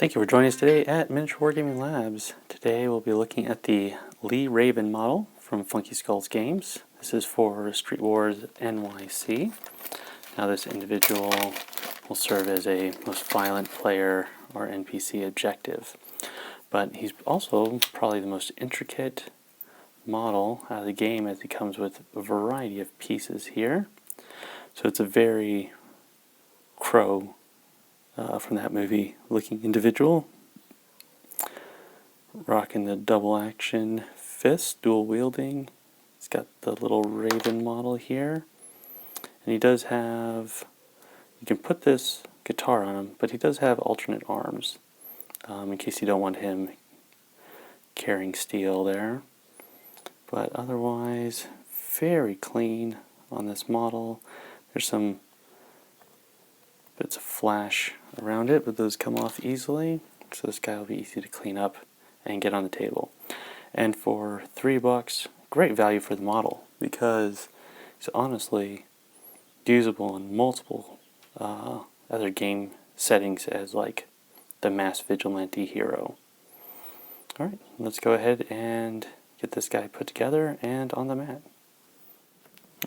Thank you for joining us today at Miniature Wargaming Labs. Today we'll be looking at the Lee Raven model from Funky Skulls Games. This is for Street Wars NYC. Now this individual will serve as a most violent player or NPC objective. But he's also probably the most intricate model out of the game, as he comes with a variety of pieces here. So it's a very Crow from that movie looking individual, rocking the double action fist, dual wielding. He's got the little Raven model here, and he does have, you can put this guitar on him, but he does have alternate arms in case you don't want him carrying steel there. But otherwise, very clean on this model. There's some bits of flash around it, but those come off easily, so this guy will be easy to clean up and get on the table. And for $3, great value for the model, because it's honestly usable in multiple other game settings as like the mass vigilante hero. Alright, let's go ahead and get this guy put together and on the mat.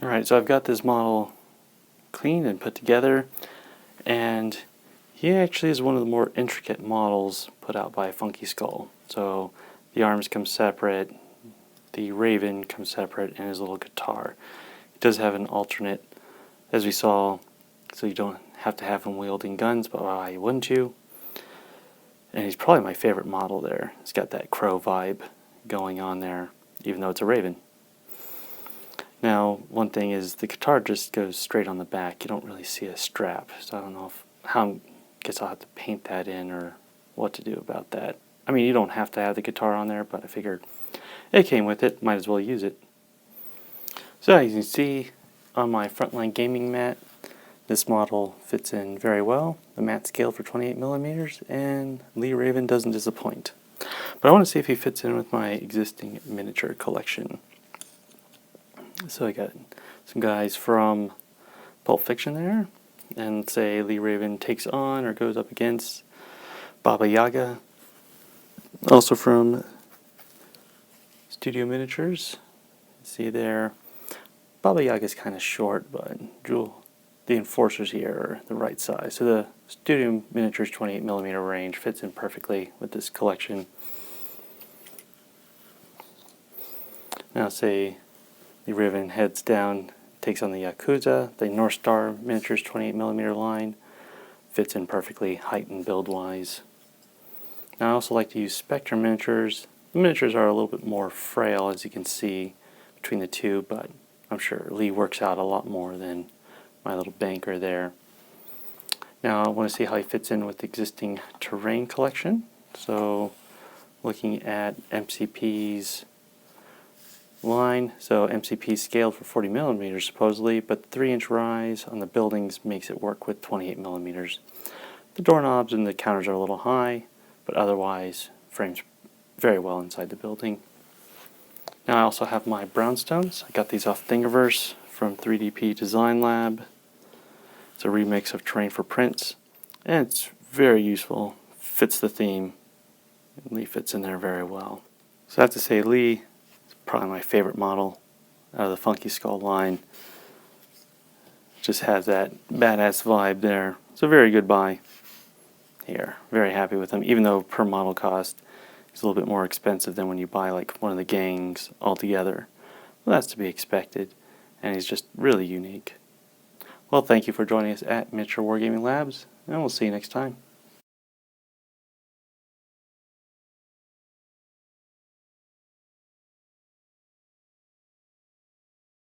Alright, so I've got this model cleaned and put together, and he actually is one of the more intricate models put out by Funky Skull. So the arms come separate, the Raven comes separate, and his little guitar. He does have an alternate, as we saw, so you don't have to have him wielding guns, but why wouldn't you? And he's probably my favorite model there. He's got that Crow vibe going on there, even though it's a Raven. Now, one thing is the guitar just goes straight on the back. You don't really see a strap, so I don't know I guess I'll have to paint that in or what to do about that. I mean, you don't have to have the guitar on there, but I figured it came with it, might as well use it. So as you can see on my Frontline Gaming mat, this model fits in very well. The mat scale for 28mm, and Lee Raven doesn't disappoint. But I want to see if he fits in with my existing miniature collection. So I got some guys from Pulp Fiction there, and say Lee Raven takes on or goes up against Baba Yaga. Also from Studio Miniatures. See there, Baba Yaga is kind of short, but the enforcers here are the right size. So the Studio Miniatures 28mm range fits in perfectly with this collection. Now say Lee Raven heads down, takes on the Yakuza. The North Star Miniatures 28mm line fits in perfectly, height and build wise. Now I also like to use Spectrum Miniatures. The miniatures are a little bit more frail, as you can see between the two, but I'm sure Lee works out a lot more than my little banker there. Now I want to see how he fits in with the existing terrain collection. So looking at MCP's line, so MCP scaled for 40mm supposedly, but the 3-inch rise on the buildings makes it work with 28mm. The doorknobs and the counters are a little high, but otherwise frames very well inside the building. Now I also have my brownstones. I got these off Thingiverse from 3DP Design Lab. It's a remix of Terrain for Prints, and it's very useful, fits the theme. Lee fits in there very well. So I have to say, Lee is probably my favorite model out of the Funky Skull line. Just has that badass vibe there. It's a very good buy here. Very happy with him, even though per model cost is a little bit more expensive than when you buy like one of the gangs altogether. Well, that's to be expected, and he's just really unique. Well, thank you for joining us at Miniature Wargaming Labs, and we'll see you next time.